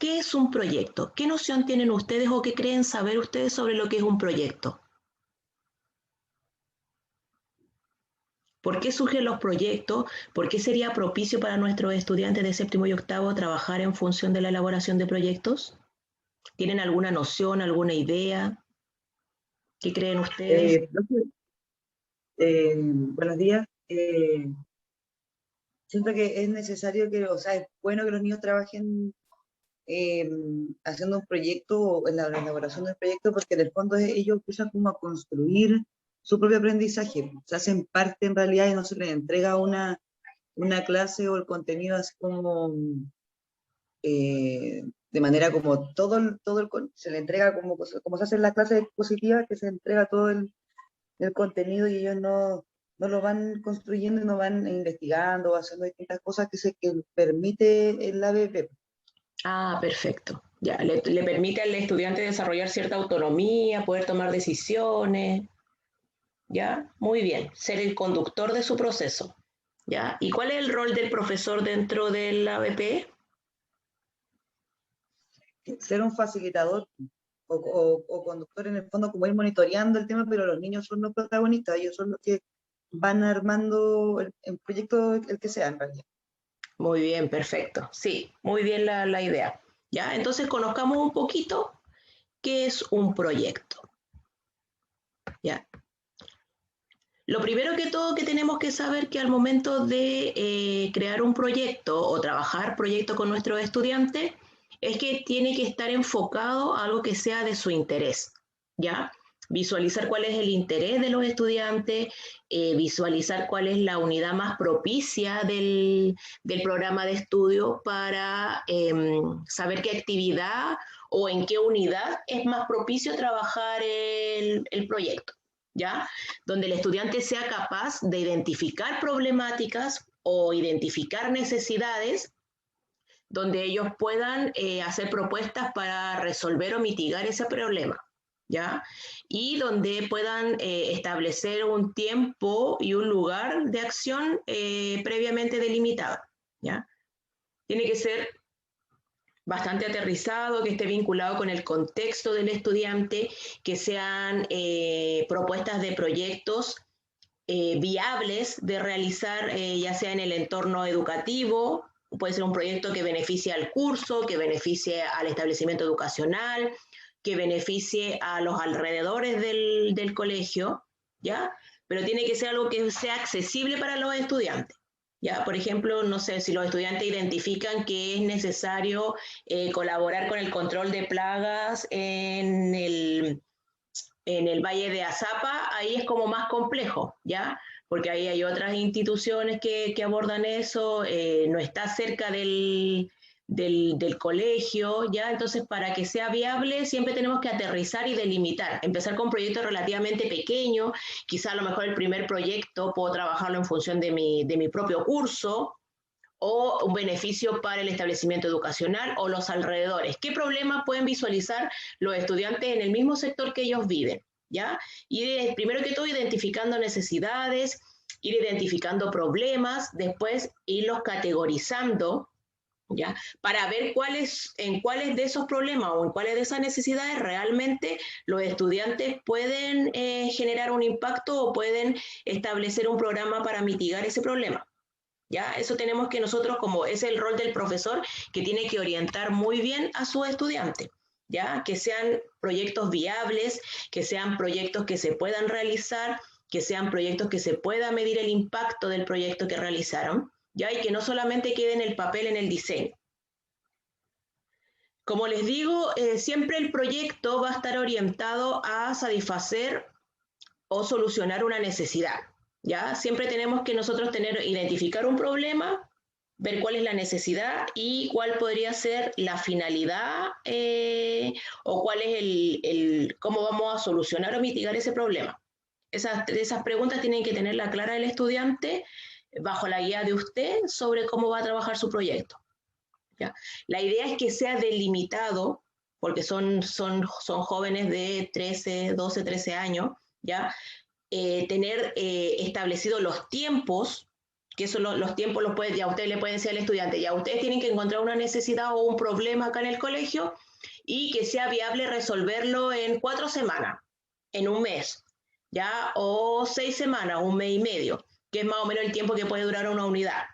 ¿qué es un proyecto? ¿Qué noción tienen ustedes o qué creen saber ustedes sobre lo que es un proyecto? ¿Por qué surgen los proyectos? ¿Por qué sería propicio para nuestros estudiantes de séptimo y octavo trabajar en función de la elaboración de proyectos? ¿Tienen alguna noción, alguna idea? ¿Qué creen ustedes? Profe, buenos días. Siento que es necesario que, o sea, es bueno que los niños trabajen eh, haciendo un proyecto o en la elaboración del proyecto, porque en el fondo ellos empiezan como a construir su propio aprendizaje. Se hacen parte en realidad y no se les entrega una clase o el contenido así como de manera como se le entrega como se hace en las clases expositivas, que se entrega todo el contenido y ellos no lo van construyendo y no van investigando o haciendo distintas cosas que permite el ABP. Ah, perfecto. Ya, le permite al estudiante desarrollar cierta autonomía, poder tomar decisiones. ¿Ya? Muy bien. Ser el conductor de su proceso. ¿Ya? ¿Y cuál es el rol del profesor dentro del ABP? Ser un facilitador o conductor en el fondo, como ir monitoreando el tema, pero los niños son los protagonistas, ellos son los que van armando el proyecto, el que sea en realidad. Muy bien, perfecto. Sí, muy bien la idea. ¿Ya? Entonces conozcamos un poquito qué es un proyecto. ¿Ya? Lo primero que todo que tenemos que saber que al momento de crear un proyecto o trabajar proyecto con nuestros estudiantes es que tiene que estar enfocado a algo que sea de su interés, ¿ya? Visualizar cuál es el interés de los estudiantes, visualizar cuál es la unidad más propicia del programa de estudio para saber qué actividad o en qué unidad es más propicio trabajar el proyecto, ¿ya? Donde el estudiante sea capaz de identificar problemáticas o identificar necesidades, donde ellos puedan hacer propuestas para resolver o mitigar ese problema, ¿ya? Y donde puedan establecer un tiempo y un lugar de acción previamente delimitado, ¿ya? Tiene que ser bastante aterrizado, que esté vinculado con el contexto del estudiante, que sean propuestas de proyectos viables de realizar, ya sea en el entorno educativo, puede ser un proyecto que beneficie al curso, que beneficie al establecimiento educacional, que beneficie a los alrededores del colegio, ¿ya? Pero tiene que ser algo que sea accesible para los estudiantes. ¿Ya? Por ejemplo, no sé, si los estudiantes identifican que es necesario colaborar con el control de plagas en el Valle de Azapa, ahí es como más complejo, ¿ya? Porque ahí hay otras instituciones que abordan eso, no está cerca del colegio, ¿ya? Entonces, para que sea viable, siempre tenemos que aterrizar y delimitar, empezar con proyectos relativamente pequeños, quizá a lo mejor el primer proyecto puedo trabajarlo en función de mi propio curso, o un beneficio para el establecimiento educacional o los alrededores. ¿Qué problemas pueden visualizar los estudiantes en el mismo sector que ellos viven? ¿Ya? Y primero que todo identificando necesidades, ir identificando problemas, después irlos categorizando, ¿ya? Para ver en cuáles de esos problemas o en cuáles de esas necesidades realmente los estudiantes pueden generar un impacto o pueden establecer un programa para mitigar ese problema. ¿Ya? Eso tenemos que nosotros, como es el rol del profesor, que tiene que orientar muy bien a sus estudiantes, ¿ya? Que sean proyectos viables, que sean proyectos que se puedan realizar, que sean proyectos que se pueda medir el impacto del proyecto que realizaron, ¿ya? Y que no solamente quede en el papel, en el diseño. Como les digo, siempre el proyecto va a estar orientado a satisfacer o solucionar una necesidad, ¿ya? Siempre tenemos que nosotros identificar un problema, ver cuál es la necesidad y cuál podría ser la finalidad o cuál es cómo vamos a solucionar o mitigar ese problema. Esas preguntas tienen que tenerla clara el estudiante bajo la guía de usted sobre cómo va a trabajar su proyecto, ¿ya? La idea es que sea delimitado, porque son jóvenes de 13, 12, 13 años, ¿ya? Tener establecidos los tiempos que eso los tiempos los puede, ya ustedes le pueden decir al estudiante, ya ustedes tienen que encontrar una necesidad o un problema acá en el colegio y que sea viable resolverlo en 4 semanas, en un mes, ya, o 6 semanas, un mes y medio, que es más o menos el tiempo que puede durar una unidad,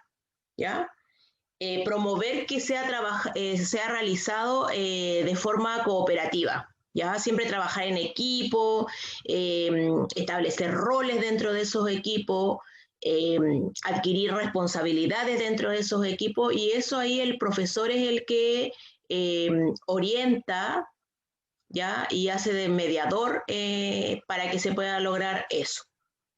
ya. Promover que sea realizado de forma cooperativa, ¿ya? Siempre trabajar en equipo, establecer roles dentro de esos equipos, adquirir responsabilidades dentro de esos equipos, y eso ahí el profesor es el que orienta, ¿ya? Y hace de mediador para que se pueda lograr eso,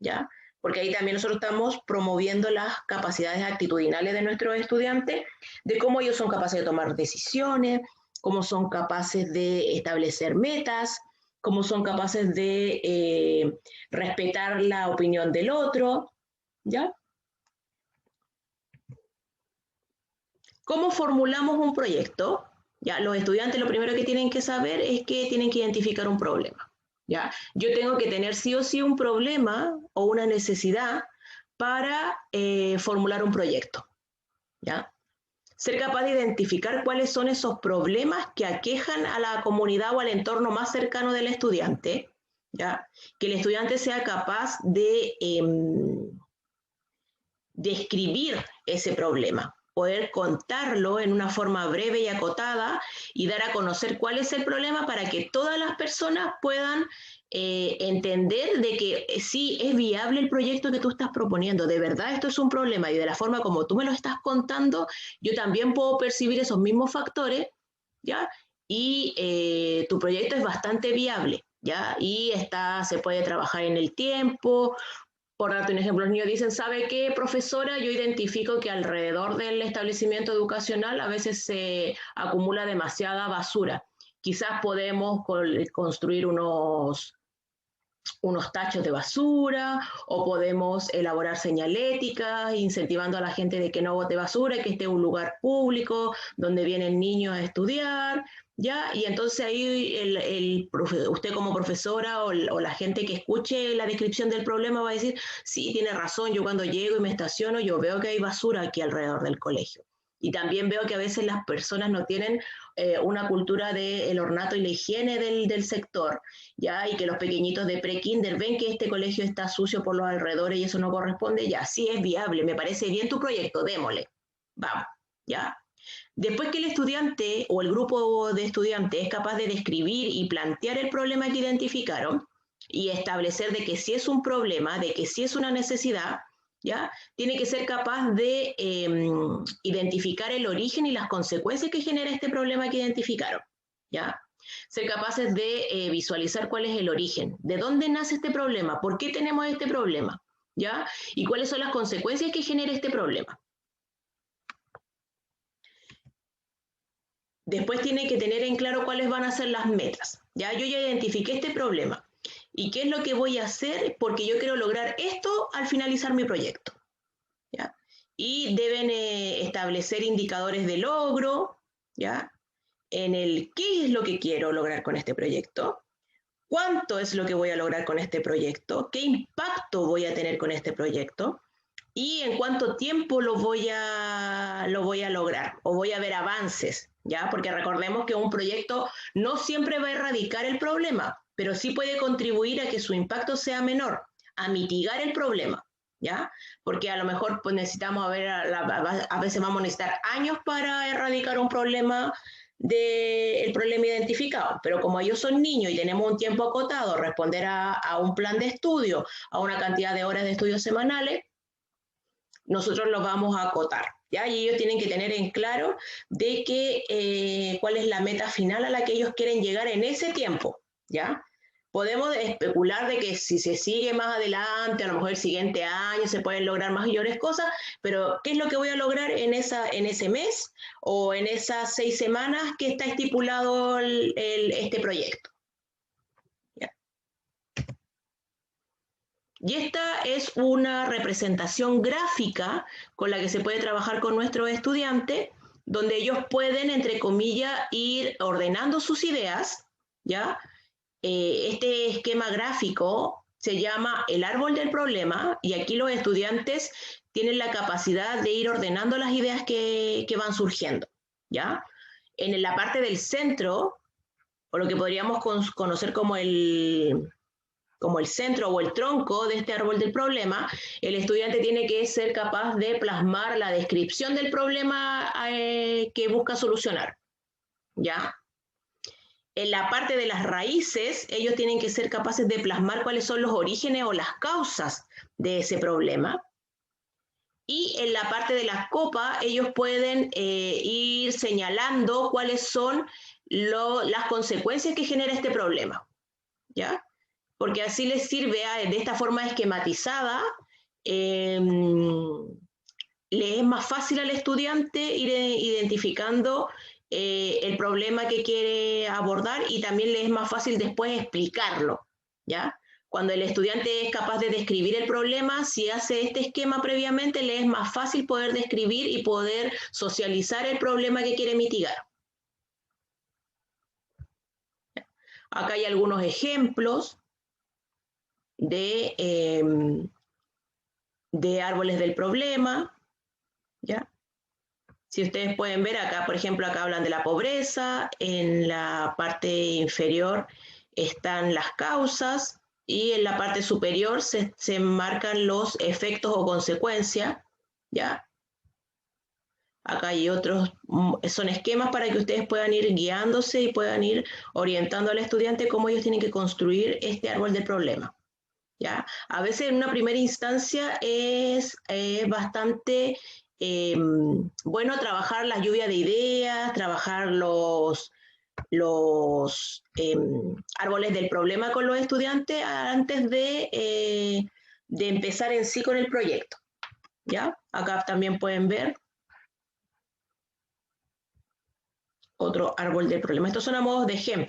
¿ya? Porque ahí también nosotros estamos promoviendo las capacidades actitudinales de nuestros estudiantes, de cómo ellos son capaces de tomar decisiones, cómo son capaces de establecer metas, cómo son capaces de respetar la opinión del otro, ¿ya? ¿Cómo formulamos un proyecto? Ya, los estudiantes lo primero que tienen que saber es que tienen que identificar un problema. ¿Ya? Yo tengo que tener sí o sí un problema o una necesidad para formular un proyecto. ¿Ya? Ser capaz de identificar cuáles son esos problemas que aquejan a la comunidad o al entorno más cercano del estudiante. ¿Ya? Que el estudiante sea capaz de describir ese problema, poder contarlo en una forma breve y acotada y dar a conocer cuál es el problema para que todas las personas puedan entender de que sí es viable el proyecto que tú estás proponiendo, de verdad esto es un problema y de la forma como tú me lo estás contando, yo también puedo percibir esos mismos factores, ¿ya? Y tu proyecto es bastante viable, ¿ya? Y se puede trabajar en el tiempo. Por darte un ejemplo, los niños dicen, ¿sabe qué, profesora? Yo identifico que alrededor del establecimiento educacional a veces se acumula demasiada basura. Quizás podemos construir unos tachos de basura o podemos elaborar señaléticas incentivando a la gente de que no bote basura, que esté en un lugar público donde vienen niños a estudiar, ¿ya? Y entonces ahí usted como profesora o la gente que escuche la descripción del problema va a decir, sí, tiene razón, yo cuando llego y me estaciono, yo veo que hay basura aquí alrededor del colegio. Y también veo que a veces las personas no tienen una cultura del ornato y la higiene del sector, ¿ya? Y que los pequeñitos de pre-kinder ven que este colegio está sucio por los alrededores y eso no corresponde, ya, sí es viable, me parece bien tu proyecto, démosle, vamos, ¿ya? Después que el estudiante o el grupo de estudiantes es capaz de describir y plantear el problema que identificaron y establecer de que sí es un problema, de que sí es una necesidad, ¿ya? Tiene que ser capaz de identificar el origen y las consecuencias que genera este problema que identificaron, ¿ya? Ser capaces de visualizar cuál es el origen, de dónde nace este problema, por qué tenemos este problema, ¿ya? Y cuáles son las consecuencias que genera este problema. Después tiene que tener en claro cuáles van a ser las metas, ¿ya? Yo ya identifiqué este problema y qué es lo que voy a hacer porque yo quiero lograr esto al finalizar mi proyecto, ¿ya? Y deben establecer indicadores de logro, ¿ya? En el qué es lo que quiero lograr con este proyecto, cuánto es lo que voy a lograr con este proyecto, qué impacto voy a tener con este proyecto y en cuánto tiempo lo voy a lograr o voy a ver avances, ¿ya? Porque recordemos que un proyecto no siempre va a erradicar el problema, pero sí puede contribuir a que su impacto sea menor, a mitigar el problema, ¿ya? Porque a lo mejor pues, necesitamos, a veces vamos a necesitar años para erradicar un problema del problema identificado, pero como ellos son niños y tenemos un tiempo acotado, responder a un plan de estudio, a una cantidad de horas de estudio semanales, nosotros los vamos a acotar, ¿ya? Y ellos tienen que tener en claro de que, cuál es la meta final a la que ellos quieren llegar en ese tiempo, ¿ya? Podemos especular de que si se sigue más adelante, a lo mejor el siguiente año se pueden lograr mayores cosas, pero ¿qué es lo que voy a lograr en ese mes o en esas 6 semanas que está estipulado este proyecto? ¿Ya? Y esta es una representación gráfica con la que se puede trabajar con nuestros estudiantes, donde ellos pueden, entre comillas, ir ordenando sus ideas, ¿ya? Este esquema gráfico se llama el árbol del problema y aquí los estudiantes tienen la capacidad de ir ordenando las ideas que van surgiendo, ¿ya? En la parte del centro, o lo que podríamos conocer como el centro o el tronco de este árbol del problema, el estudiante tiene que ser capaz de plasmar la descripción del problema que busca solucionar, ¿ya? En la parte de las raíces, ellos tienen que ser capaces de plasmar cuáles son los orígenes o las causas de ese problema. Y en la parte de las copas, ellos pueden ir señalando cuáles son las consecuencias que genera este problema, ¿ya? Porque así les sirve de esta forma esquematizada, le es más fácil al estudiante ir identificando el problema que quiere abordar y también le es más fácil después explicarlo, ¿ya? Cuando el estudiante es capaz de describir el problema, si hace este esquema previamente, le es más fácil poder describir y poder socializar el problema que quiere mitigar. Acá hay algunos ejemplos de árboles del problema, ¿ya? Si ustedes pueden ver acá, por ejemplo, acá hablan de la pobreza, en la parte inferior están las causas y en la parte superior se marcan los efectos o consecuencias, ¿ya? Acá hay otros, son esquemas para que ustedes puedan ir guiándose y puedan ir orientando al estudiante cómo ellos tienen que construir este árbol del problema, ¿ya? A veces en una primera instancia es bastante bueno trabajar la lluvia de ideas, trabajar los árboles del problema con los estudiantes antes de empezar en sí con el proyecto, ¿ya? Acá también pueden ver otro árbol del problema. Estos son a modo de ejemplo.